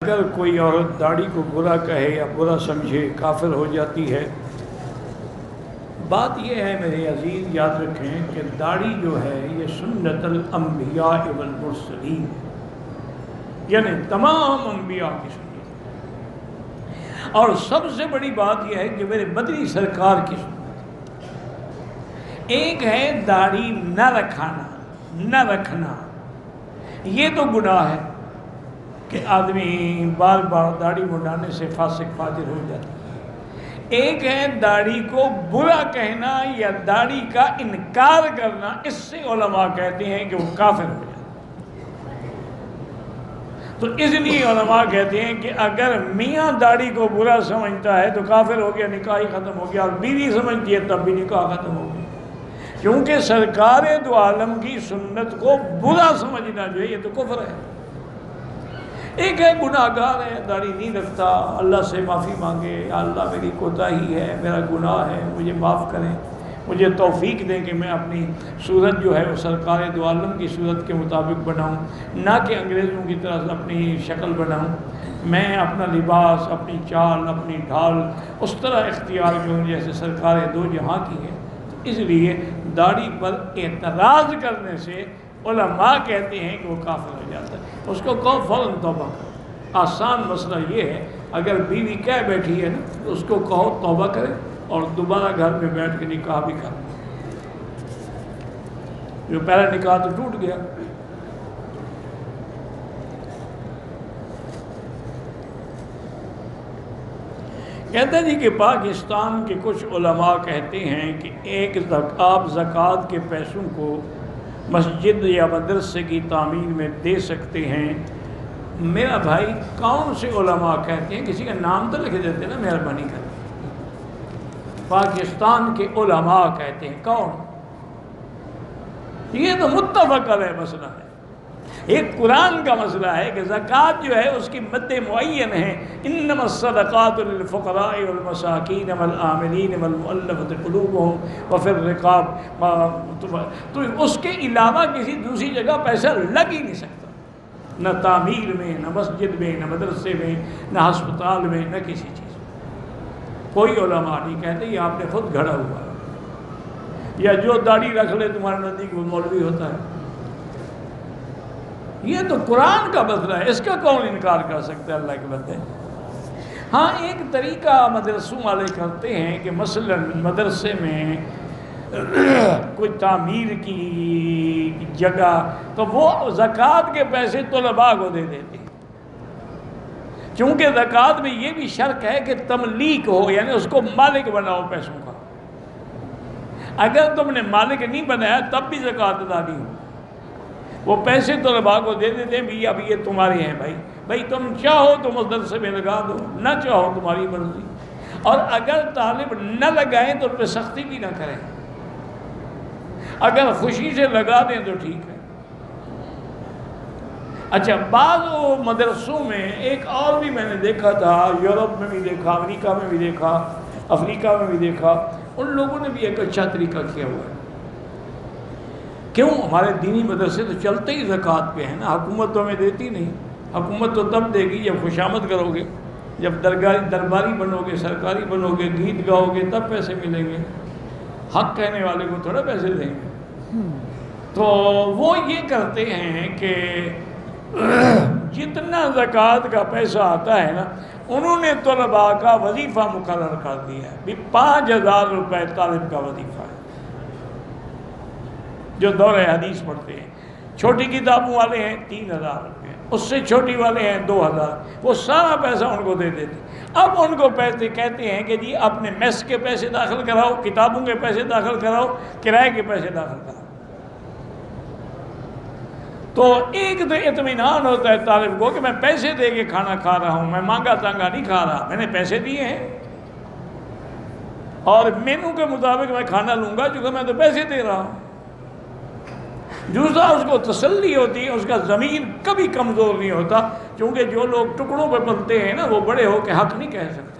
اگر کوئی عورت داڑھی کو برا کہے یا برا سمجھے کافر ہو جاتی ہے۔ بات یہ ہے میرے عزیز، یاد رکھیں کہ داڑھی جو ہے یہ سنت الانبیاء والمرسلین، یعنی تمام انبیاء کی سنت، اور سب سے بڑی بات یہ ہے کہ میرے مدنی سرکار کی سنت۔ ایک ہے داڑھی نہ رکھنا، یہ تو گناہ ہے کہ آدمی بار بار داڑھی منڈانے سے فاسق فاجر ہو جاتا ہے۔ ایک ہے داڑھی کو برا کہنا یا داڑھی کا انکار کرنا، اس سے علماء کہتے ہیں کہ وہ کافر ہو جاتا ہے۔ تو اس لیے علماء کہتے ہیں کہ اگر میاں داڑھی کو برا سمجھتا ہے تو کافر ہو گیا، نکاح ہی ختم ہو گیا، اور بیوی سمجھتی ہے تب بھی نکاح ختم ہو گیا، کیونکہ سرکار دو عالم کی سنت کو برا سمجھنا جو ہے یہ تو کفر ہے۔ ایک ہے گناہ گار ہے، داڑھی نہیں رکھتا، اللہ سے معافی مانگے، یا اللہ میری کوتاہی ہے، میرا گناہ ہے، مجھے معاف کریں، مجھے توفیق دیں کہ میں اپنی صورت جو ہے وہ سرکار دو عالم کی صورت کے مطابق بناؤں، نہ کہ انگریزوں کی طرح اپنی شکل بناؤں، میں اپنا لباس، اپنی چال، اپنی ڈھال اس طرح اختیار کروں جیسے سرکار دو جہاں کی ہے۔ اس لیے داڑھی پر اعتراض کرنے سے علماء کہتے ہیں کہ وہ کافر ہو جاتا ہے۔ اس کو کہو فوراً توبہ کرو۔ آسان مسئلہ یہ ہے، اگر بیوی کہہ بیٹھی ہے نا تو اس کو کہو توبہ کرے اور دوبارہ گھر میں بیٹھ کے نکاح بھی کرو۔ جو پہلا نکاح تو ٹوٹ گیا۔ کہتے ہیں جی کہ پاکستان کے کچھ علماء کہتے ہیں کہ ایک آپ زکوٰۃ کے پیسوں کو مسجد یا مدرسے کی تعمیر میں دے سکتے ہیں۔ میرا بھائی کون سے علماء کہتے ہیں؟ کسی کا نام تو لکھ دیتے نا، مہربانی کر کے۔ پاکستان کے علماء کہتے ہیں، کون؟ یہ تو متفق علیہ مسئلہ ہے، ایک قرآن کا مسئلہ ہے کہ زکوٰۃ جو ہے اس کی مد معین ہے، انما الصدقات للفقراء والمساکین والعاملین والمؤلفۃ قلوبهم وفی الرقاب، تو اس کے علاوہ کسی دوسری جگہ پیسہ لگ ہی نہیں سکتا، نہ تعمیر میں، نہ مسجد میں، نہ مدرسے میں، نہ ہسپتال میں، نہ کسی چیز میں۔ کوئی علماء نہیں کہتے، یہ آپ نے خود گھڑا ہوا ہے، یا جو داڑھی رکھ لے تمہارے نزدیک وہ مولوی ہوتا ہے۔ یہ تو قرآن کا مسئلہ ہے، اس کا کون انکار کر سکتا ہے؟ اللہ کے بندے۔ ہاں ایک طریقہ مدرسوں والے کرتے ہیں کہ مثلا مدرسے میں کوئی تعمیر کی جگہ تو وہ زکوٰۃ کے پیسے طلباء کو دے دیتے ہیں، کیونکہ زکوٰۃ میں یہ بھی شرط ہے کہ تملیک ہو، یعنی اس کو مالک بناؤ پیسوں کا۔ اگر تم نے مالک نہیں بنایا تب بھی زکوٰۃ ادا نہیں ہو، وہ پیسے طلباء کو دے دیتے ہیں، بھی اب یہ تمہارے ہیں بھائی تم چاہو تو مدرسے میں لگا دو، نہ چاہو تمہاری مرضی، اور اگر طالب نہ لگائیں تو ان پہ سختی بھی نہ کریں، اگر خوشی سے لگا دیں تو ٹھیک ہے۔ اچھا، بعض مدرسوں میں ایک اور بھی میں نے دیکھا تھا، یورپ میں بھی دیکھا، امریکہ میں بھی دیکھا، افریقہ میں بھی دیکھا، ان لوگوں نے بھی ایک اچھا طریقہ کیا ہوا ہے۔ کیوں؟ ہمارے دینی مدرسے تو چلتے ہی زکوٰۃ پہ ہیں نا، حکومت تو ہمیں دیتی نہیں، حکومت تو تب دے گی جب خوشامد کرو گے، جب درباری بنو گے، سرکاری بنو گے، گیت گاؤ گے، تب پیسے ملیں گے، حق کہنے والے کو تھوڑا پیسے دیں گے۔ تو وہ یہ کرتے ہیں کہ جتنا زکوٰۃ کا پیسہ آتا ہے نا، انہوں نے طلباء کا وظیفہ مقرر کر دیا ہے، بھی 5000 روپے طالب کا وظیفہ ہے، جو دور حدیث پڑھتے ہیں۔ چھوٹی کتابوں والے ہیں 3000 روپے، اس سے چھوٹی والے ہیں 2000، وہ سارا پیسہ ان کو دے دیتے۔ اب ان کو پیسے کہتے ہیں کہ جی اپنے میس کے پیسے داخل کراؤ، کتابوں کے پیسے داخل کراؤ، کرائے کے پیسے داخل کراؤ۔ تو ایک تو اطمینان ہوتا ہے طالب کو کہ میں پیسے دے کے کھانا کھا رہا ہوں، میں مانگا تانگا نہیں کھا رہا، میں نے پیسے دیے ہیں اور مینو کے مطابق میں کھانا لوں گا، چونکہ میں تو پیسے دے رہا ہوں۔ دوسرا اس کو تسلی ہوتی ہے، اس کا ضمیر کبھی کمزور نہیں ہوتا، کیونکہ جو لوگ ٹکڑوں پہ پلتے ہیں نا، وہ بڑے ہو کے حق نہیں کہہ سکتے۔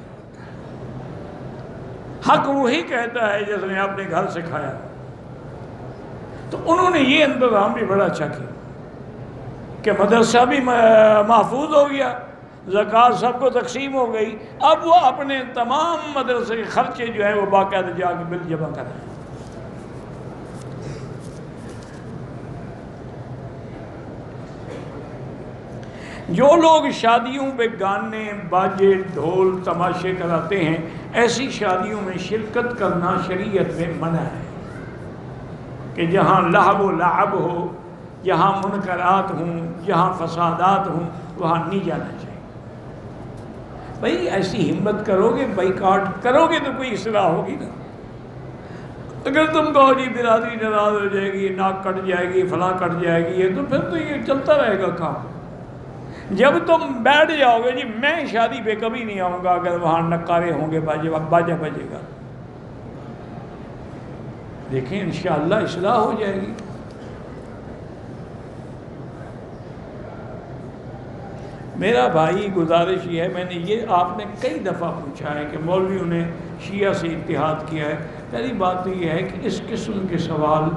حق وہی کہتا ہے جس نے اپنے گھر سے کھایا۔ تو انہوں نے یہ انتظام بھی بڑا اچھا کیا کہ مدرسہ بھی محفوظ ہو گیا، زکوٰۃ سب کو تقسیم ہو گئی، اب وہ اپنے تمام مدرسے کے خرچے جو ہیں وہ باقاعدہ جا کے بل جمع کر رہے ہیں۔ جو لوگ شادیوں پہ گانے باجے ڈھول تماشے کراتے ہیں، ایسی شادیوں میں شرکت کرنا شریعت میں منع ہے کہ جہاں لہو و لعب ہو، جہاں منکرات ہوں، جہاں فسادات ہوں، وہاں نہیں جانا چاہیے۔ بھائی ایسی ہمت کرو گے، بائیکاٹ کرو گے تو کوئی اصلاح ہوگی نا۔ اگر تم کہو جی برادری ناراض ہو جائے گی، ناک کٹ جائے گی، فلاں کٹ جائے گی، تو پھر تو یہ چلتا رہے گا کام۔ جب تم بیٹھ جاؤ گے جی میں شادی پہ کبھی نہیں آؤں گا اگر وہاں نکارے ہوں گے، باجا بجے گا، دیکھیں انشاءاللہ اصلاح ہو جائے گی۔ میرا بھائی گزارش یہ ہے، میں نے یہ آپ نے کئی دفعہ پوچھا ہے کہ مولویوں نے شیعہ سے اتحاد کیا ہے۔ پہلی بات تو یہ ہے کہ اس قسم کے سوال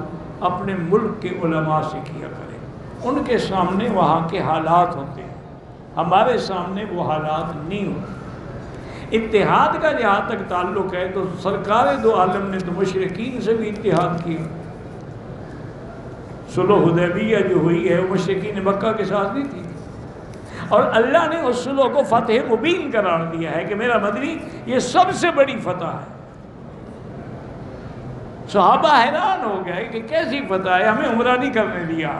اپنے ملک کے علماء سے کیا کریں، ان کے سامنے وہاں کے حالات ہوتے ہیں، ہمارے سامنے وہ حالات نہیں ہوتے۔ اتحاد کا جہاں تک تعلق ہے تو سرکار دو عالم نے تو مشرکین سے بھی اتحاد کیا۔ صلح حدیبیہ جو ہوئی ہے وہ مشرکین مکہ کے ساتھ نہیں تھی، اور اللہ نے اس صلح کو فتح مبین قرار دیا ہے کہ میرا مدنی یہ سب سے بڑی فتح ہے۔ صحابہ حیران ہو گئے کہ کیسی فتح ہے، ہمیں عمرہ نہیں کرنے دیا،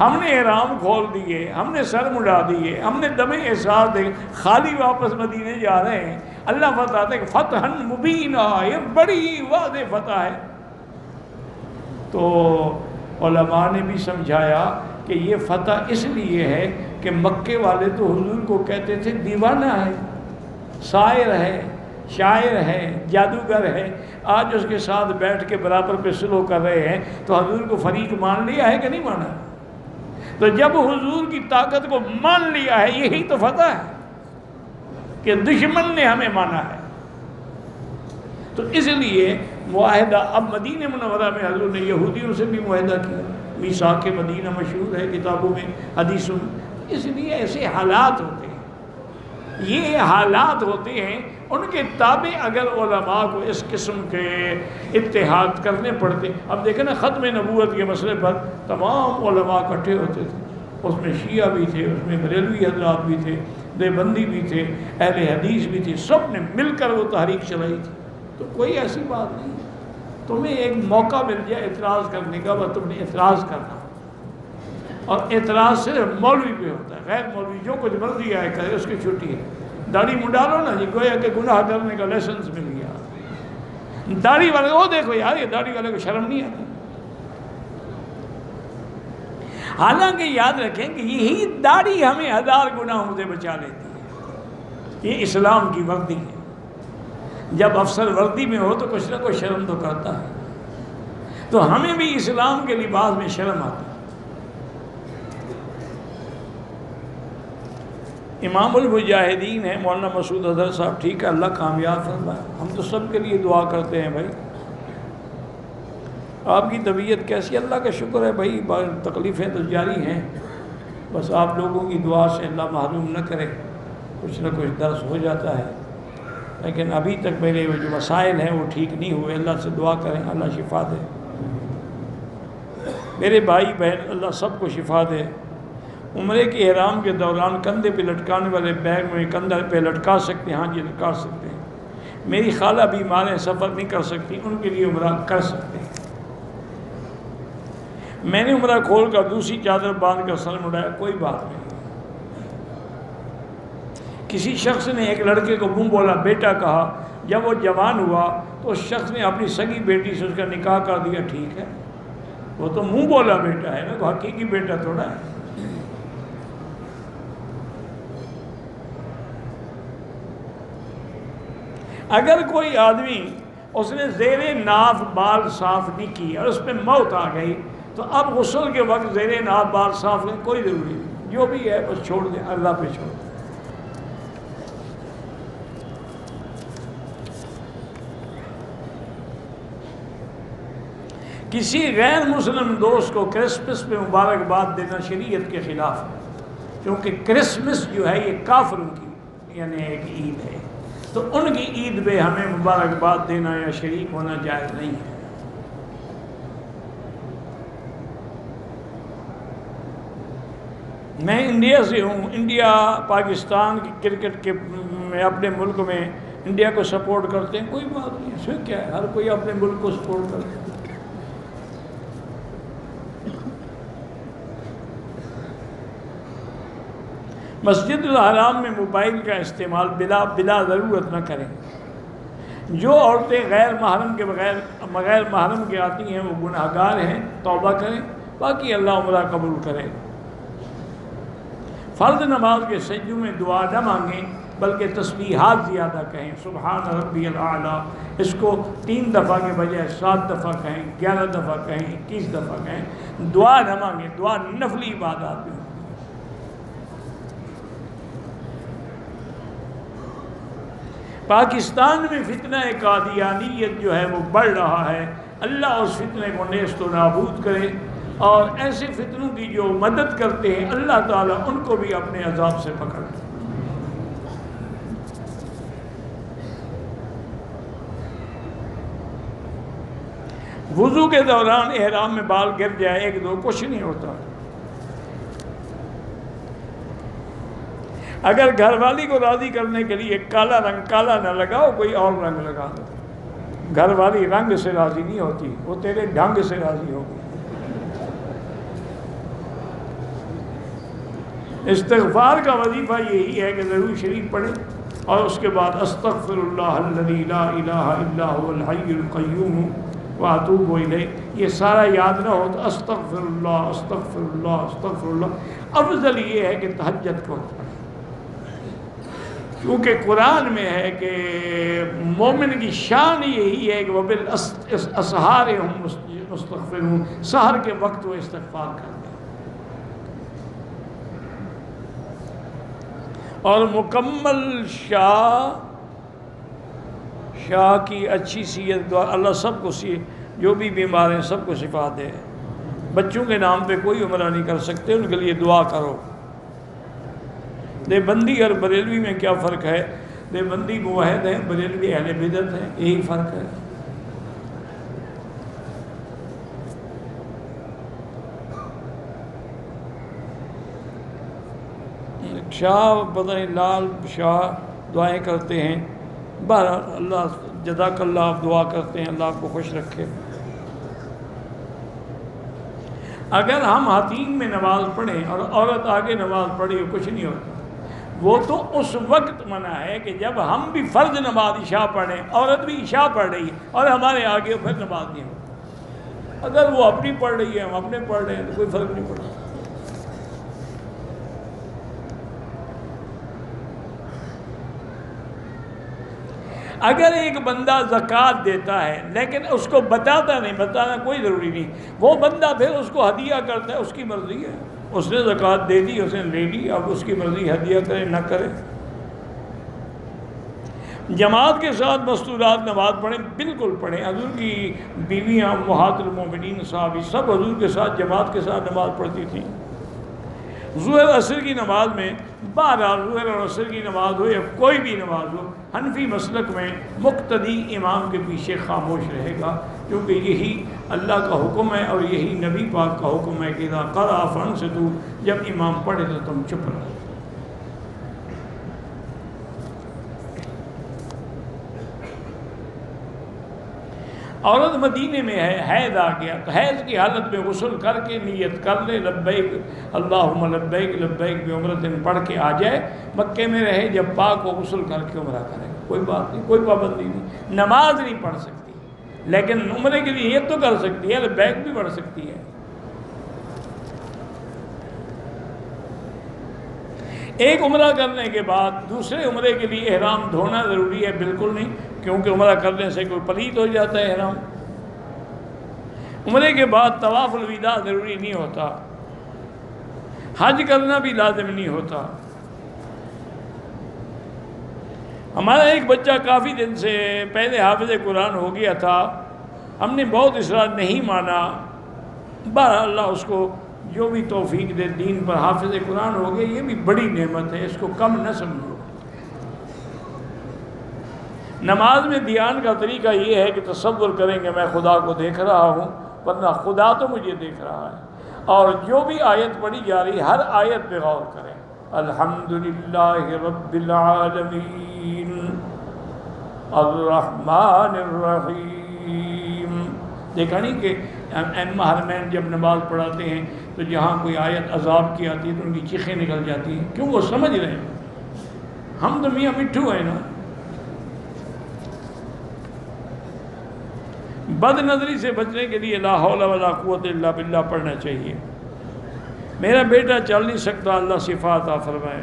ہم نے احرام کھول دیے، ہم نے سر مڈا دیے، ہم نے دم احساس دے، خالی واپس مدینے جا رہے ہیں۔ اللہ فتح ہے کہ فتح مبینہ، یہ بڑی واضح فتح ہے۔ تو علماء نے بھی سمجھایا کہ یہ فتح اس لیے ہے کہ مکے والے تو حضور کو کہتے تھے دیوانہ ہے، ساحر ہے، شاعر ہے، جادوگر ہے، آج اس کے ساتھ بیٹھ کے برابر پہ صلح کر رہے ہیں، تو حضور کو فریق مان لیا ہے کہ نہیں مانا؟ تو جب حضور کی طاقت کو مان لیا ہے، یہی تو فتح ہے کہ دشمن نے ہمیں مانا ہے۔ تو اس لیے معاہدہ اب مدینہ منورہ میں حضور نے یہودیوں سے بھی معاہدہ کیا، میثاق مدینہ مشہور ہے کتابوں میں، حدیثوں میں۔ اس لیے ایسے حالات ہوتے ہیں، یہ حالات ہوتے ہیں، ان کے تابع اگر علماء کو اس قسم کے اتحاد کرنے پڑتے۔ اب دیکھیں نا ختم نبوت کے مسئلے پر تمام علماء اکٹھے ہوتے تھے، اس میں شیعہ بھی تھے، اس میں بریلوی حضرات بھی تھے، دیوبندی بھی تھے، اہل حدیث بھی تھے، سب نے مل کر وہ تحریک چلائی تھی۔ تو کوئی ایسی بات نہیں، تمہیں ایک موقع مل جائے اعتراض کرنے کا، وہ تم نے اعتراض کرنا، اور اعتراض صرف مولوی پہ ہوتا ہے، غیر مولوی جو کچھ مرضی آئے کرے اس کی چھٹی ہے۔ داڑھی منڈالو نا جی، گویا کہ گناہ کرنے کا لائسنس مل گیا۔ داڑھی والے وہ دیکھو یار، یہ داڑھی والے کو شرم نہیں آتی۔ حالانکہ یاد رکھیں کہ یہی داڑھی ہمیں ہزار گناہوں سے بچا لیتی ہے، یہ اسلام کی وردی ہے۔ جب افسر وردی میں ہو تو کچھ نہ کچھ شرم تو کرتا ہے، تو ہمیں بھی اسلام کے لباس میں شرم آتی ہے۔ امام المجاہدین ہیں مولانا مسعود اظہر صاحب، ٹھیک ہے، اللہ کامیاب فرمائے، ہم تو سب کے لیے دعا کرتے ہیں۔ بھائی آپ کی طبیعت کیسی؟ اللہ کا شکر ہے بھائی، تکلیفیں تو جاری ہیں، بس آپ لوگوں کی دعا سے اللہ محروم نہ کرے، کچھ نہ کچھ درس ہو جاتا ہے، لیکن ابھی تک میرے جو مسائل ہیں وہ ٹھیک نہیں ہوئے۔ اللہ سے دعا کریں اللہ شفا دے، میرے بھائی بہن اللہ سب کو شفا دے۔ عمرے کے احرام کے دوران کندھے پہ لٹکانے والے بیگ میں کندھے پہ لٹکا سکتے ہیں؟ ہاں جی لٹکا سکتے ہیں۔ میری خالہ بیمار ہیں، سفر نہیں کر سکتی، ان کے لیے عمرہ کر سکتے ہیں۔ میں نے عمرہ کھول کر دوسری چادر باندھ کر سر مڑایا، کوئی بات نہیں۔ کسی شخص نے ایک لڑکے کو منہ بولا بیٹا کہا، جب وہ جوان ہوا تو اس شخص نے اپنی سگی بیٹی سے اس کا نکاح کر دیا، ٹھیک ہے، وہ تو منہ بولا بیٹا ہے نا، وہ حقیقی بیٹا تھوڑا ہے۔ اگر کوئی آدمی اس نے زیر ناف بال صاف نہیں کی اور اس پہ موت آ گئی تو اب غسل کے وقت زیر ناف بال صاف کرنے کوئی ضروری نہیں، جو بھی ہے بس چھوڑ دیں، اللہ پہ چھوڑ دیں۔ کسی غیر مسلم دوست کو کرسمس پہ مبارکباد دینا شریعت کے خلاف ہے، کیونکہ کرسمس جو ہے یہ کافروں کی یعنی ایک عید ہے، تو ان کی عید پہ ہمیں مبارکباد دینا یا شریک ہونا جائز نہیں ہے۔ میں انڈیا سے ہوں، انڈیا پاکستان کی کرکٹ کے میں اپنے ملک میں انڈیا کو سپورٹ کرتے ہیں، کوئی بات نہیں، اس میں کیا ہے، ہر کوئی اپنے ملک کو سپورٹ کرتے ہیں۔ مسجد الحرام میں موبائل کا استعمال بلا ضرورت نہ کریں۔ جو عورتیں غیر محرم کے آتی ہیں وہ گناہ گار ہیں، توبہ کریں، باقی اللہ عمرہ قبول کرے۔ فرض نماز کے سجدوں میں دعا نہ مانگیں بلکہ تسبیحات زیادہ کہیں، سبحان ربی الاعلیٰ، اس کو 3 دفعہ کے بجائے 7 دفعہ کہیں، 11 دفعہ کہیں، 21 دفعہ کہیں۔ دعا نہ مانگیں، دعا نفلی عبادات میں۔ پاکستان میں فتنہ قادیانیت جو ہے وہ بڑھ رہا ہے، اللہ اس فتنے کو نیست و نابود کرے، اور ایسے فتنوں کی جو مدد کرتے ہیں اللہ تعالیٰ ان کو بھی اپنے عذاب سے پکڑ لے۔ وضو کے دوران احرام میں بال گر جائے 1-2 کچھ نہیں ہوتا۔ اگر گھر والی کو راضی کرنے کے لیے کالا رنگ کالا نہ لگاؤ، کوئی اور رنگ لگا دو۔ گھر والی رنگ سے راضی نہیں ہوتی، وہ تیرے ڈھنگ سے راضی ہوگی۔ استغفار کا وظیفہ یہی ہے کہ ضرور شریف پڑھیں اور اس کے بعد استغفر اللہ الذی لا الہ الا هو الحی القیوم واتوب الیہ، یہ سارا یاد نہ ہو تو استغفر اللہ استغفر اللہ استغفر اللہ۔ افضل یہ ہے کہ تہجد کو پڑھیں، کیونکہ قرآن میں ہے کہ مومن کی شان یہی ہے کہ وہ بالاسحار ہم مستغفرون، سحر کے وقت وہ استغفار کرتے ہیں۔ اور مکمل شاہ کی اچھی صحت دعا، اللہ سب کو جو بھی بیمار ہیں سب کو شفا دے۔ بچوں کے نام پہ کوئی عمرہ نہیں کر سکتے، ان کے لیے دعا کرو۔ دیوبندی اور بریلوی میں کیا فرق ہے؟ دیوبندی موحد ہیں، بریلوی اہل بدعت ہیں، یہی فرق ہے۔ شاہ پتہ نہیں لال شاہ دعائیں کرتے ہیں، بہرحال اللہ جزاک اللہ، آپ دعا کرتے ہیں اللہ آپ کو خوش رکھے۔ اگر ہم حتیم میں نماز پڑھیں اور عورت آگے نماز پڑھے کچھ نہیں ہوتا، وہ تو اس وقت منع ہے کہ جب ہم بھی فرض نماز عشاء پڑھیں، عورت بھی عشاء پڑھ رہی ہے اور ہمارے آگے پھر نماز نہیں ہوتی۔ اگر وہ اپنی پڑھ رہی ہے ہم اپنے پڑھ رہے ہیں تو کوئی فرق نہیں پڑتا۔ اگر ایک بندہ زکوٰۃ دیتا ہے لیکن اس کو بتاتا نہیں، بتانا کوئی ضروری نہیں، وہ بندہ پھر اس کو ہدیہ کرتا ہے، اس کی مرضی ہے، اس نے زکوٰۃ دے دی، اس نے لے لی، اب اس کی مرضی ہدیہ کرے نہ کرے۔ جماعت کے ساتھ مستورات نماز پڑھیں، بالکل پڑھیں۔ حضور کی بیویاں امہات المومنین صحابی سب حضور کے ساتھ جماعت کے ساتھ نماز پڑھتی تھیں۔ ظہر عصر کی نماز میں بہرحال ظہر اور عصر کی نماز ہو یا کوئی بھی نماز ہو، حنفی مسلک میں مقتدی امام کے پیچھے خاموش رہے گا، کیونکہ یہی اللہ کا حکم ہے اور یہی نبی پاک کا حکم ہے کہ اذا قرأ فانصتوا، جب امام پڑھے تو تم چپ رہو۔ عورت مدینے میں ہے، حیض آ گیا تو حیض کی حالت میں غسل کر کے نیت کر لے، لبیک اللہم لبیک لبیک بعمرۃ پڑھ کے آ جائے، مکے میں رہے، جب پاک ہو غسل کر کے عمرہ کرے، کوئی بات نہیں، کوئی پابندی نہیں۔ نماز نہیں پڑھ سکتی لیکن عمرے کے لیے نیت تو کر سکتی ہے، لبیک بھی پڑھ سکتی ہے۔ ایک عمرہ کرنے کے بعد دوسرے عمرے کے لیے احرام دھونا ضروری ہے؟ بالکل نہیں، کیونکہ عمرہ کرنے سے کوئی پلید ہو جاتا ہے احرام۔ عمرے کے بعد طواف الوداع ضروری نہیں ہوتا، حج کرنا بھی لازم نہیں ہوتا۔ ہمارا ایک بچہ کافی دن سے پہلے حافظ قرآن ہو گیا تھا، ہم نے بہت اصرار نہیں مانا، بہرحال اللہ اس کو جو بھی توفیق دے دین پر حافظ قرآن ہو گئے، یہ بھی بڑی نعمت ہے، اس کو کم نہ سمجھو۔ نماز میں دھیان کا طریقہ یہ ہے کہ تصور کریں کہ میں خدا کو دیکھ رہا ہوں، ورنہ خدا تو مجھے دیکھ رہا ہے، اور جو بھی آیت پڑھی جا رہی ہر آیت پہ غور کریں۔ الحمدللہ رب العالمین الرحمن الرحیم۔ دیکھا نہیں کہ ائمہ حرمین جب نماز پڑھاتے ہیں تو جہاں کوئی آیت عذاب کی آتی ہے تو ان کی چیخیں نکل جاتی ہیں، کیوں؟ وہ سمجھ رہے ہیں ہم تو میاں مٹھو ہیں نا۔ بد نظری سے بچنے کے لیے لا حول ولا قوت الا باللہ پڑھنا چاہیے۔ میرا بیٹا چل نہیں سکتا، اللہ شفا عطا فرمائے۔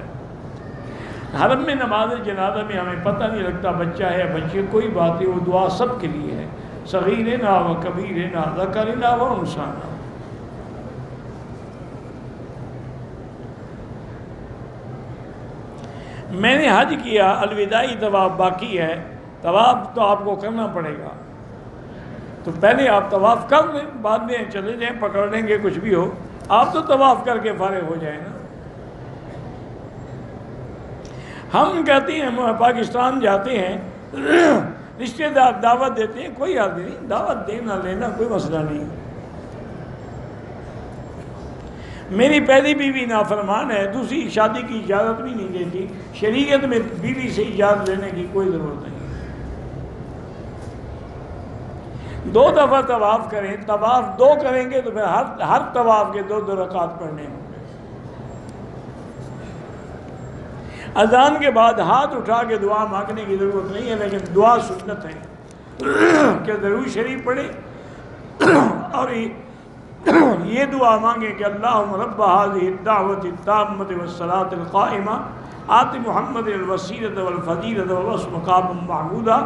حرم میں نماز جنازہ میں ہمیں پتہ نہیں لگتا بچہ ہے بچے، کوئی بات نہیں، وہ دعا سب کے لیے ہے، صغیرنا و کبیرنا ذکرنا و انثانا۔ میں نے حج کیا، الوداعی طواف باقی ہے، طواف تو آپ کو کرنا پڑے گا، تو پہلے آپ طواف کر لیں، بعد میں چلے جائیں، پکڑ لیں گے کچھ بھی ہو، آپ تو طواف کر کے فارغ ہو جائیں نا۔ ہم کہتے ہیں ہم پاکستان جاتے ہیں، رشتہ دار دعوت دیتے ہیں، کوئی حرج نہیں، دعوت دینا لینا کوئی مسئلہ نہیں۔ میری پہلی بیوی نافرمان ہے، دوسری شادی کی اجازت بھی نہیں دیتی، شریعت میں بیوی سے اجازت لینے کی کوئی ضرورت نہیں۔ 2 دفعہ طواف کریں، طواف 2 کریں گے تو پھر ہر طواف کے 2 رکعت پڑھنے ہوں گے۔ اذان کے بعد ہاتھ اٹھا کے دعا مانگنے کی ضرورت نہیں ہے، لیکن دعا سنت ہے کہ درود شریف پڑھیں اور یہ دعا مانگیں کہ اللہم رب هذه الدعوة التامة والصلاة القائمة آت محمد الوسیلۃ والفضیلۃ وابعثہ مقاما محمودا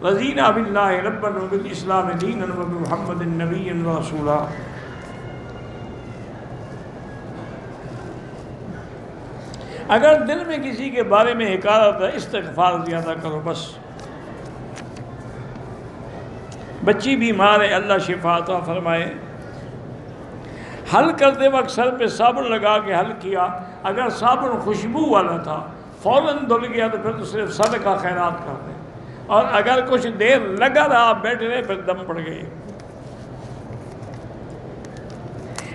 رضینا باللہ ربا وبالاسلام دینا وبمحمد نبیا ورسولا۔ اگر دل میں کسی کے بارے میں حقارت ہے، استغفار زیادہ کرو بس۔ بچی بیمار ہے، اللہ شفا عطا فرمائے۔ حل کرتے وقت سر پہ صابن لگا کے حل کیا، اگر صابن خوشبو والا تھا فوراً دھل گیا تو پھر تو صرف صدقہ خیرات کر دیں، اور اگر کچھ دیر لگا رہا بیٹھے رہے پھر دم پڑ گئی۔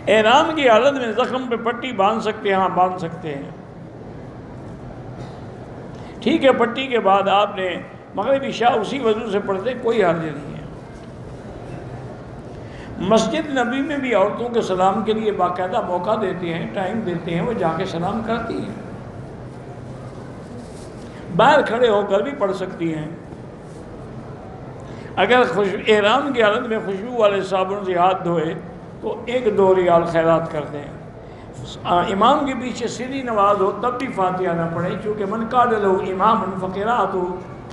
احرام کی حالت میں زخم پہ پٹی باندھ سکتے ہیں؟ ہاں باندھ سکتے ہیں، ٹھیک ہے۔ پٹی کے بعد آپ نے مغرب عشاء اسی وضو سے پڑھتے، کوئی حرج نہیں ہے۔ مسجد نبی میں بھی عورتوں کے سلام کے لیے باقاعدہ موقع دیتے ہیں، ٹائم دیتے ہیں، وہ جا کے سلام کرتی ہیں، باہر کھڑے ہو کر بھی پڑھ سکتی ہیں۔ اگر احرام کی حالت میں خوشبو والے صابن سے ہاتھ دھوئے تو 1-2 ریال خیرات کر دیں۔ امام کے پیچھے سیدھی نماز ہو تب بھی فاتحہ نہ پڑھیں، چونکہ من کان لہ امام فقرأۃ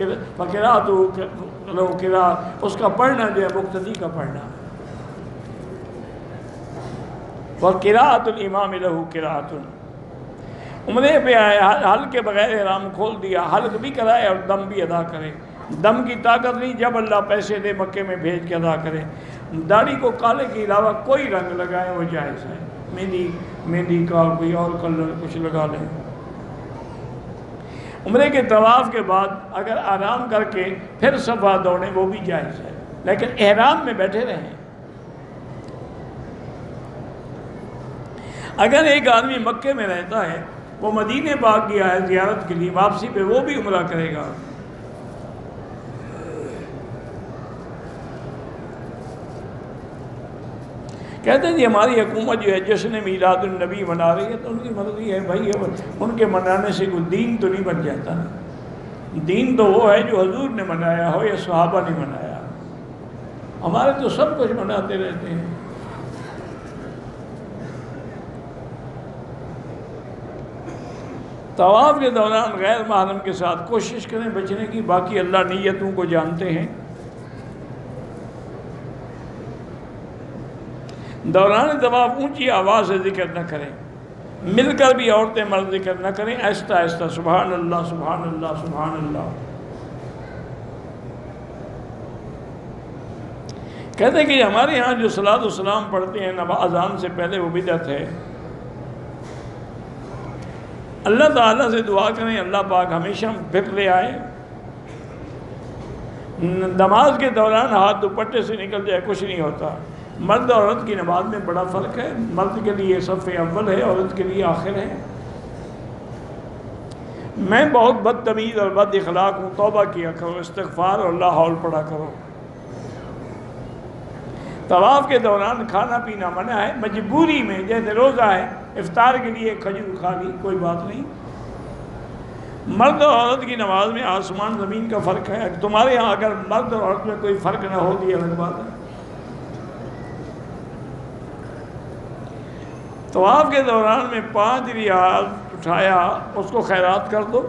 لہ قراءۃ، اس کا پڑھنا جو ہے مقتدی کا پڑھنا، وقراءۃ الامام لہ قراءۃ۔ عمرے پہ آئے، حل کے بغیر احرام کھول دیا، حلق بھی کرائے اور دم بھی ادا کرے۔ دم کی طاقت نہیں، جب اللہ پیسے دے مکے میں بھیج کے ادا کرے۔ داڑھی کو کالے کے علاوہ کوئی رنگ لگائیں وہ جائز ہے، مہندی کا کوئی اور کلر کچھ لگا لیں۔ عمرے کے طواف کے بعد اگر آرام کر کے پھر صفا دوڑیں وہ بھی جائز ہے، لیکن احرام میں بیٹھے رہیں۔ اگر ایک آدمی مکے میں رہتا ہے، وہ مدینے پاک گیا ہے زیارت کے لیے، واپسی پہ وہ بھی عمرہ کرے گا۔ کہتے ہیں جی ہماری حکومت جو ہے جشن میلاد النبی منا رہی ہے، تو ان کی مرضی ہے بھائی، ان کے منانے سے کوئی دین تو نہیں بن جاتا نا۔ دین تو وہ ہے جو حضور نے منایا ہو یا صحابہ نے منایا، ہمارے تو سب کچھ مناتے رہتے ہیں۔ طواف کے دوران غیر محرم کے ساتھ کوشش کریں بچنے کی، باقی اللہ نیتوں کو جانتے ہیں۔ دوران طواف اونچی آواز سے ذکر نہ کریں، مل کر بھی عورتیں مرد ذکر نہ کریں، آہستہ آہستہ سبحان اللہ سبحان اللہ سبحان اللہ۔ کہتے ہیں کہ ہمارے ہاں جو صلاۃ و سلام پڑھتے ہیں اذان سے پہلے وہ بدعت ہے. اللہ تعالیٰ سے دعا کریں اللہ پاک ہمیشہ پھر لے آئے. نماز کے دوران ہاتھ دوپٹے سے نکل جائے کچھ نہیں ہوتا. مرد اور عورت کی نماز میں بڑا فرق ہے. مرد کے لیے صف اول ہے، عورت کے لیے آخر ہے. میں بہت بدتمیز اور بد اخلاق ہوں، توبہ کیا کرو، استغفار اور لا حول پڑھا کرو. طواف کے دوران کھانا پینا منع ہے، مجبوری میں، جیسے روزہ ہے افطار کے لیے کھجور کھا لی کوئی بات نہیں. مرد اور عورت کی نماز میں آسمان زمین کا فرق ہے. تمہارے ہاں اگر مرد اور عورت میں کوئی فرق نہ ہو یہ الگ بات ہے. طواف کے دوران میں 5 ریال اٹھایا اس کو خیرات کر دو.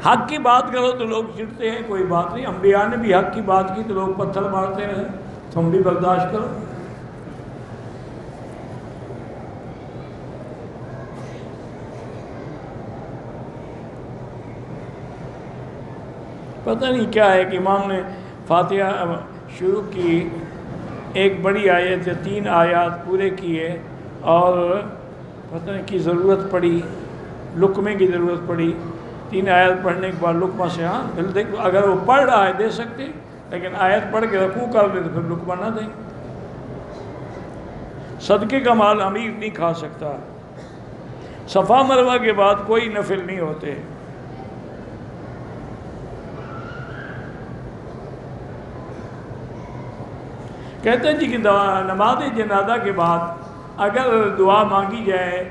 حق کی بات کرو تو لوگ چڑھتے ہیں، کوئی بات نہیں. انبیاء نے بھی حق کی بات کی تو لوگ پتھر مارتے رہے، تم بھی برداشت کرو. پتہ نہیں کیا ہے کہ امام نے فاتحہ شروع کی، ایک بڑی آیت ہے، 3 آیات پورے کیے اور پتہ نہیں کی ضرورت پڑی، لقمے کی ضرورت پڑی. 3 آیت پڑھنے کے بعد لقمہ سے، ہاں دل دیکھ، اگر وہ پڑھ رہا ہے دے سکتے، لیکن آیت پڑھ کے رکوع کر دے تو پھر لقمہ نہ دیں. صدقے کا مال امیر نہیں کھا سکتا. صفا مروہ کے بعد کوئی نفل نہیں ہوتے. کہتے ہیں جی کہ نماز جنازہ کے بعد اگر دعا مانگی جائے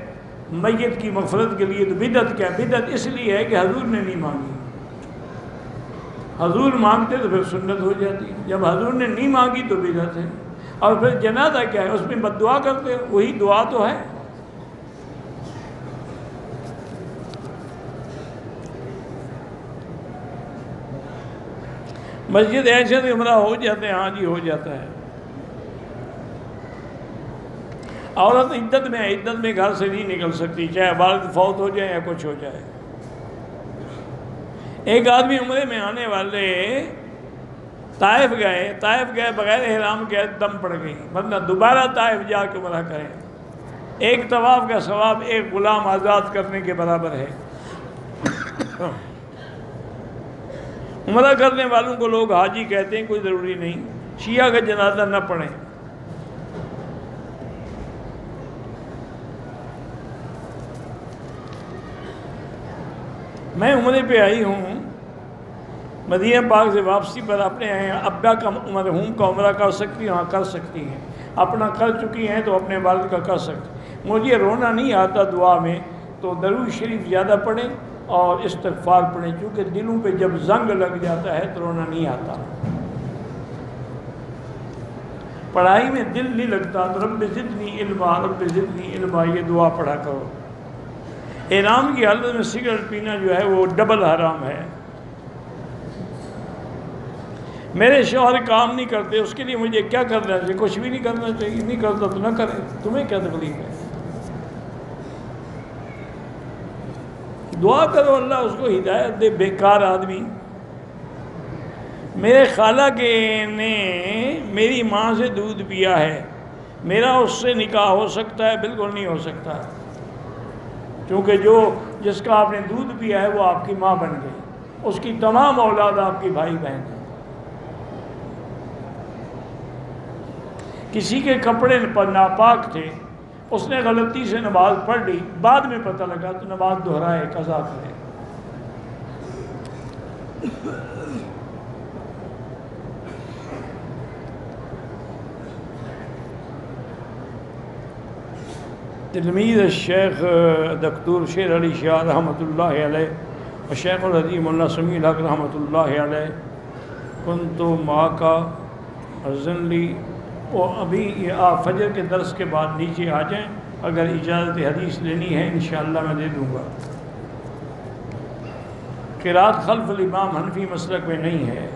میت کی مغفرت کے لیے تو بدعت کیا؟ بدعت اس لیے ہے کہ حضور نے نہیں مانگی. حضور مانگتے تو پھر سنت ہو جاتی. جب حضور نے نہیں مانگی تو بدعت ہے. اور پھر جنازہ کیا ہے؟ اس میں بد دعا کرتے، وہی دعا تو ہے. مسجد ایسے تو عمرہ ہو جاتے ہیں، ہاں جی ہو جاتا ہے. عورت عدت میں گھر سے نہیں نکل سکتی، چاہے والد فوت ہو جائے یا کچھ ہو جائے. ایک آدمی عمرے میں آنے والے طائف گئے بغیر احرام کے دم پڑ گئی، ورنہ دوبارہ طائف جا کے عمرہ کریں. ایک طواف کا ثواب ایک غلام آزاد کرنے کے برابر ہے. عمرہ کرنے والوں کو لوگ حاجی کہتے ہیں، کوئی ضروری نہیں. شیعہ کا جنازہ نہ پڑھیں. میں عمرے پہ آئی ہوں، مدینہ پاک سے واپسی پر اپنے ابا کا مرحوم کا عمرہ کر سکتی ہیں؟ ہاں کر سکتی ہیں. اپنا کر چکی ہیں تو اپنے والد کا کر سکتی. مجھے رونا نہیں آتا دعا میں تو درود شریف زیادہ پڑھیں اور استغفار پڑھیں، کیونکہ دلوں پہ جب زنگ لگ جاتا ہے تو رونا نہیں آتا. پڑھائی میں دل نہیں لگتا تو رب زدنی علما، رب زدنی علما یہ دعا پڑھا کرو. احرام کی حالت میں سگریٹ پینا جو ہے وہ ڈبل حرام ہے. میرے شوہر کام نہیں کرتے، اس کے لیے مجھے کیا کرنا چاہیے؟ کچھ بھی نہیں کرنا چاہیے. نہیں کرتا تو نہ کرے، تمہیں کیا تکلیف ہے؟ دعا کرو اللہ اس کو ہدایت دے. بیکار آدمی. میرے خالہ کے نے میری ماں سے دودھ پیا ہے، میرا اس سے نکاح ہو سکتا ہے؟ بالکل نہیں ہو سکتا، کیونکہ جس کا آپ نے دودھ پیا ہے وہ آپ کی ماں بن گئی. اس کی تمام اولاد آپ کی بھائی بہن ہیں. کسی کے کپڑے پر ناپاک تھے، اس نے غلطی سے نماز پڑھ لی، بعد میں پتہ لگا تو نماز دہرائے، قضا کرے. تلمید الشیخ دکتور شیر علی شاہ رحمۃ اللہ علیہ اور شیخ الحدیم اللہ سمیع الحق رحمۃ اللہ علیہ کنت معاکا اذن لی. اور ابھی یہ آپ فجر کے درس کے بعد نیچے آ جائیں، اگر اجازت حدیث لینی ہے انشاءاللہ میں دے دوں گا. قرات خلف الامام حنفی مسلک میں نہیں ہے.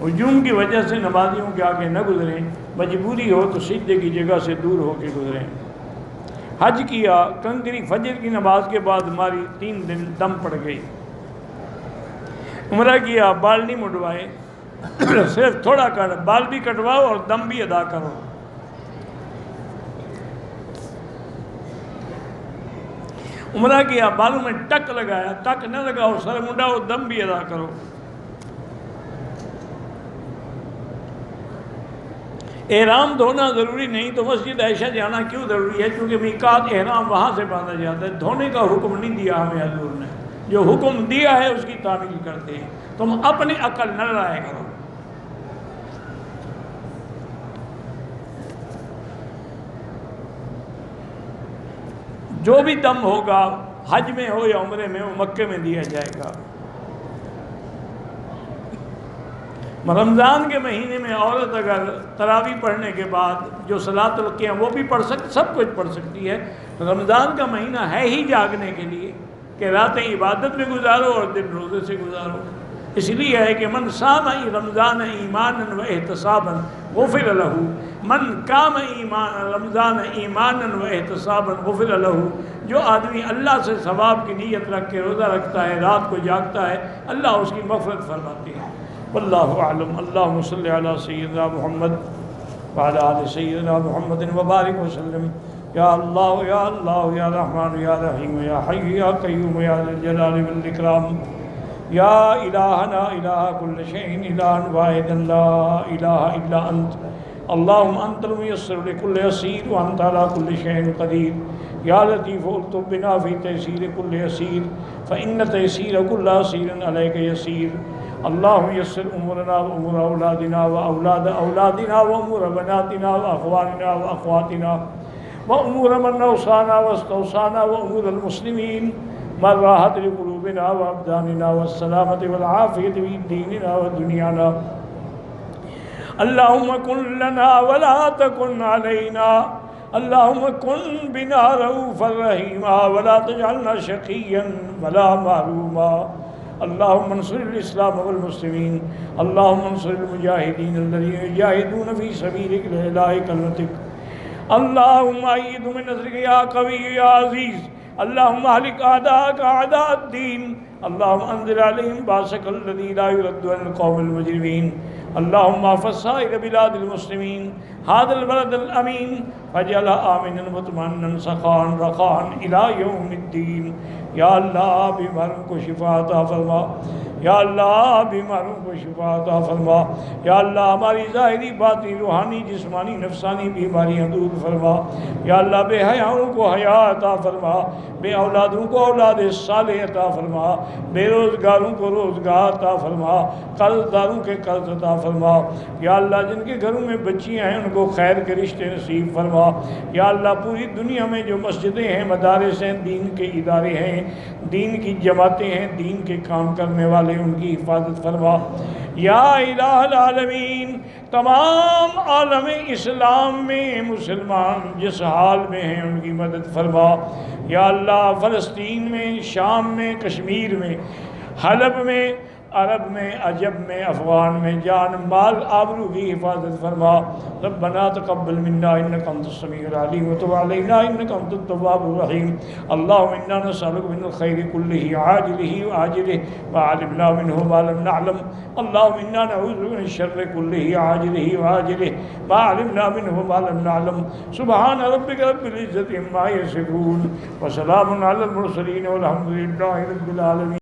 ہجوم کی وجہ سے نمازیوں کے آگے نہ گزریں، مجبوری ہو تو سجدے کی جگہ سے دور ہو کے گزریں. حج کیا، کنکری فجر کی نماز کے بعد ہماری 3 دن دم پڑ گئی. عمرہ کیا، بال نہیں مڈوائے، صرف تھوڑا کر، بال بھی کٹواؤ اور دم بھی ادا کرو۔ عمرہ کیا، بالوں میں ٹک لگایا، ٹک نہ لگاؤ، سر منڈاؤ، دم بھی ادا کرو۔ احرام دھونا ضروری نہیں تو مسجد عائشہ جانا کیوں ضروری ہے؟ کیونکہ میقات احرام وہاں سے باندھا جاتا ہے، دھونے کا حکم نہیں دیا ہمیں حضور نے، جو حکم دیا ہے اس کی تعمیل کرتے ہیں۔ تم اپنی عقل نہ لڑائے کرو۔ جو بھی دم ہوگا حج میں ہو یا عمرے میں، وہ مکے میں دیا جائے گا۔ رمضان کے مہینے میں عورت اگر تراویح پڑھنے کے بعد جو صلاۃ القیام وہ بھی پڑھ سکتی، سب کچھ پڑھ سکتی ہے۔ رمضان کا مہینہ ہے ہی جاگنے کے لیے کہ راتیں عبادت میں گزارو اور دن روزے سے گزارو۔ اس لیے ہے کہ من صام رمضان ایمانا و احتسابا غفر لہ، من قام رمضان ایمانا و احتسابا غفر لہ۔ جو آدمی اللہ سے ثواب کی نیت رکھ کے روزہ رکھتا ہے، رات کو جاگتا ہے، اللہ اس کی مغفرت فرماتے ہیں۔ واللہ اعلم۔ اللہم صلی علی سیدنا محمد وعلی آل سیدنا محمد وبارک وسلم۔ یا اللہ یا اللہ یا رحمان یا رحیم یا حی یا قیوم یا ذی الجلال والاکرام۔ یا الہنا الہ کل شیء الہ واحد لا الہ الا انت۔ اللہم انت المیسر لکل یسیر وانت علی کل شیء قدیر۔ یا لطیف الطف بنا فی تیسیر کل یسیر فإن تیسیر کل عسیر علیک یسیر۔ اللہم یسر امورنا و امور اولادنا و اولاد اولادنا و امور بناتنا و اخواننا و اخواتنا و امور من اوصانا و استوصانا و امور المسلمین من راحت لقلوبنا و ابداننا و السلامت والعافیت فی دیننا و دنیانا۔ اللہم کن لنا ولا تکن علینا، اللہم کن بنا رؤوفا رحیما ولا تجعلنا شقیا ولا محروما۔ اللہم انصر الاسلام والمسلمین، اللہم انصر المجاہدین الذین یجاہدون فی سبیلک لإعلاء کلمتک، اللہم اید من نصرک یا قوی یا عزیز، اللہم اہلک اعداءک اعداء الدین، اللہم انزل علیہم باسک الذی لا یرد عن القوم المجرمین، اللہم احفظ سائر بلاد المسلمین، هذا البلد الامین فاجعلها آمنا مطمئنا سخاء رخاء الی یوم الدین۔ یا اللہ بیماروں کو شفا عطا فرما، یا اللہ بیماروں کو شفا عطا فرما، یا اللہ ہماری ظاہری باطنی روحانی جسمانی نفسانی بیماریاں دور فرما، یا اللہ بے حیاؤں کو حیا عطا فرما، بے اولادوں کو اولاد صالح عطا فرما، بے روزگاروں کو روزگار عطا فرما، قرض داروں کے قرض عطا فرما، یا اللہ جن کے گھروں میں بچیاں ہیں ان کو خیر کے رشتے نصیب فرما، یا اللہ پوری دنیا میں جو مسجدیں ہیں، مدارس ہیں، دین کے ادارے ہیں، دین کی جماعتیں ہیں، دین کے کام کرنے والے، ان کی حفاظت فرما۔ یا الہ العالمین، تمام عالم اسلام میں مسلمان جس حال میں ہیں ان کی مدد فرما۔ یا اللہ فلسطین میں، شام میں، کشمیر میں، حلب میں، عرب میں، عجب میں، افغان میں جان مال آبرو کی حفاظت فرما۔ ربنا تقبل منا انک انت السمیع العلیم وتب علینا انک انت التواب الرحیم۔ اللہم انا نسألک من الخیر کلہ عاجلہ وآجلہ ما علمنا منہ ما لم نعلم، اللہم انا نعوذ بک من الشر کلہ عاجلہ وآجلہ ما علمنا منہ ما لم نعلم۔ سبحان ربک رب العزة عما یصفون وسلام علی المرسلین والحمد للہ رب العالمین۔